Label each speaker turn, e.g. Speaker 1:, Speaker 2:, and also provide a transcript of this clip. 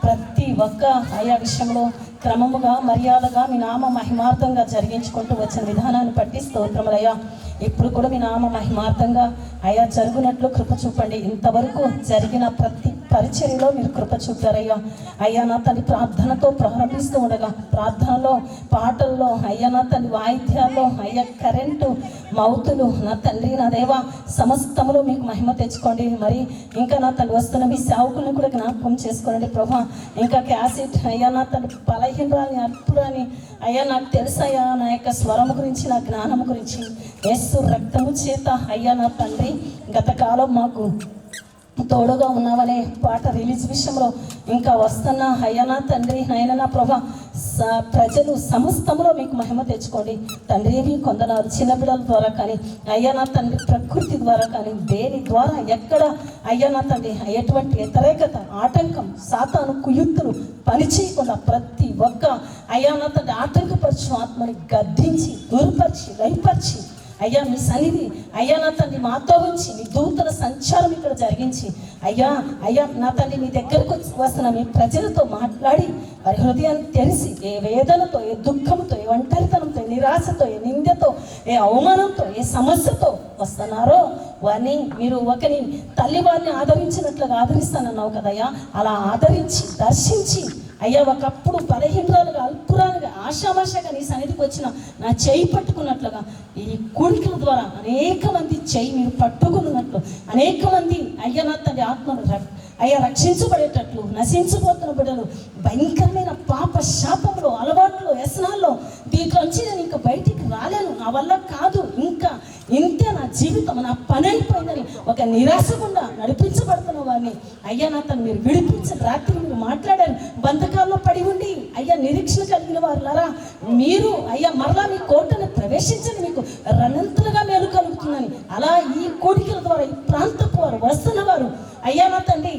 Speaker 1: ప్రతి ఒక్క ఆయా విషయంలో క్రమముగా మర్యాదగా మీ నామ మహిమార్థంగా జరిగించుకుంటూ వచ్చిన విధానాన్ని బట్టి స్తోత్రములయ్యా. ఇప్పుడు కూడా మీ నామ మహిమార్థంగా అయా జరుగునట్లు కృప చూపండి. ఇంతవరకు జరిగిన ప్రతి పరిచర్యలో మీరు కృప చూపారయ్యా. అయ్యా నా తల్లి ప్రార్థనతో ప్రారంభిస్తూ ఉండగా, ప్రార్థనలో పాటల్లో అయ్యా నా తల్లి వాయిద్యాల్లో అయ్యా కరెంటు మౌతులు నా తండ్రి నా దేవా సమస్తములో మీకు మహిమ తెచ్చుకోండి. మరి ఇంకా నా తల్లి వస్తున్న మీ సేవకులను కూడా జ్ఞాపకం చేసుకోండి ప్రభా. ఇంకా క్యాసెట్ అయ్యా నా తల్లి బలహీనరాని అర్పురాని అయ్యా నాకు తెలుసయ్యా నా యొక్క స్వరము గురించి నా జ్ఞానము గురించి యేసు రక్తము చేత అయ్యా నా తండ్రి గతకాలం మాకు తోడుగా ఉన్నావనే పాట రిలీజ్ విషయంలో ఇంకా వస్తున్న అయ్యా నా తండ్రి నాయన నా ప్రభా ప్రజలు సమస్తములో మీకు మహిమ తెచ్చుకోండి తండ్రి. మీ కొందనాలు చిన్నపిల్లల ద్వారా కానీ అయ్యా నా తండ్రి ప్రకృతి ద్వారా కానీ దేని ద్వారా ఎక్కడ అయ్యా నా తండ్రి ఎటువంటి వ్యతిరేకత ఆటంకం సాతాను కుయుక్తులు పనిచేయకుండా ప్రతి ఒక్క అయ్యా నా తండ్రి ఆటంకపరచు ఆత్మని గద్దించి దూరపరిచి లయపరిచి అయ్యా మీ సన్నిధి అయ్యా నా తండ్రి మాతో ఉంచి మీ దూతల సంచారం ఇక్కడ జరిగించి అయ్యా అయ్యా నా తండ్రి మీ దగ్గరకు వస్తున్న మీ ప్రజలతో మాట్లాడి వారి హృదయాన్ని తెలిసి ఏ వేదనతో ఏ దుఃఖంతో ఏ ఒంటరితనంతో ఏ నిరాశతో ఏ నిందతో ఏ అవమానంతో ఏ సమస్యతో వస్తున్నారో వారిని మీరు ఒకని తల్లి వారిని ఆదరించినట్లుగా ఆదరిస్తానన్నావు కదయ్యా. అలా ఆదరించి దర్శించి అయ్యా ఒకప్పుడు బలహీనరాలుగా అల్పురాలుగా ఆశామాషగా నీ సన్నిధికి వచ్చిన నా చేయి పట్టుకున్నట్లుగా ఈ కూడికల ద్వారా అనేక మంది చేయి మీరు పట్టుకున్నట్లు అనేక మంది అయ్యా నా తండ్రి ఆత్మను అయ్యా రక్షించబడేటట్లు నశించిపోతున్న బిడ్డలు భయంకరమైన పాప శాపంలో అలవాట్లు వ్యసనాల్లో దీంట్లోంచి నేను ఇంకా బయటికి రాలేను, నా వల్ల కాదు, ఇంకా ఇంతే నా జీవితం నా పని అయిపోయిందని ఒక నిరాశ గుండా నడిపించబడుతున్న వారిని అయ్యా నా తను మీరు విడిపించండి. రాత్రి మీరు మాట్లాడారు బంధకాల్లో పడి ఉండి అయ్యా నిరీక్షణ కలిగిన వారులారా మీరు అయ్యా మరలా మీ కోటను ప్రవేశించండి, మీకు రణంతులుగా మేలు కలుగుతుందని. అలా ఈ కోడికల ద్వారా ఈ ప్రాంతపు వారు వస్తున్న వారు అయ్యా నా తండ్రి